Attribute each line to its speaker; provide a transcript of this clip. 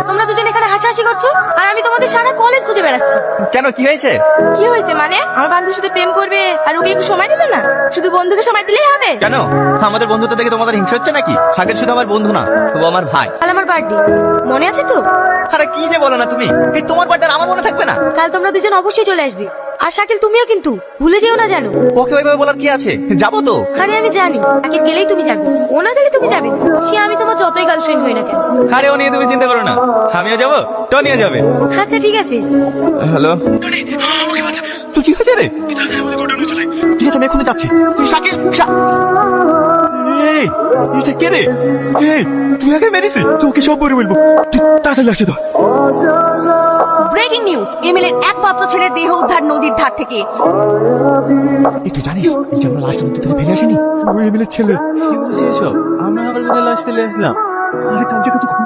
Speaker 1: তোমরা দুজন এখানে হাসাহাসি করছো আর আমি তোমাদের সারা কলেজ খুঁজে বেড়াচ্ছি।
Speaker 2: কেন, কি হয়েছে?
Speaker 1: কি হয়েছে মানে? আমার বান্ধবীর সাথে প্রেম করবে আর ওকে একটু সময় দেবে না? শুধু বন্ধুকে সময় দিলেই হবে?
Speaker 2: কেন, আমাদের বন্ধুত্ব দেখে তোমাদের হিংসা হচ্ছে নাকি? সাগর শুধু আমার বন্ধু না, ও আমার ভাই।
Speaker 1: কাল আমার বার্থডে, মনে আছে তো?
Speaker 2: আরে কি যে বলো না তুমি, এই তোমার বার্থডে আমার মনে থাকবে না?
Speaker 1: কাল তোমরা দুজন অবশ্যই চলে আসবে। আর শাকিল তুমিও কিন্তু ভুলে যেও না জানো।
Speaker 2: ওকে ওইভাবে বলার কি আছে, যাবো তো।
Speaker 1: আরে আমি জানি শাকিল গেলেই তুমি যাবে, ও না গেলে তুমি যাবে না। সে আমি তোমার যতই গার্লফ্রেন্ড হই না কেন।
Speaker 3: আরে ও নিয়ে তুমি চিন্তা করো না, আমিও যাবো, টনিও যাবে।
Speaker 1: আচ্ছা ঠিক আছে।
Speaker 2: হ্যালো, তুই কি হয়েছে রে? ঠিক আছে, আমি এখনই যাচ্ছি। শাকিল, এই, এটা কে রে? এই, তুই আগে মেরেছিস? তোকে সব পরে বলবো, তুই তাড়াতাড়ি আসছে তো।
Speaker 1: ব্রেকিং নিউজ, এমএলএর একমাত্র ছেলের দেহ উদ্ধার নদীর ধার থেকে।
Speaker 2: এই তুই জানিস এই যে আমরা লাস্ট নদী থেকে ফেলে আসিনি, ওই এমএলএর ছেলে।
Speaker 3: কি বলছিস এসব? আমরা আবার কোথায় লাশ ফেলে আসলাম?
Speaker 2: আরে কালকে কত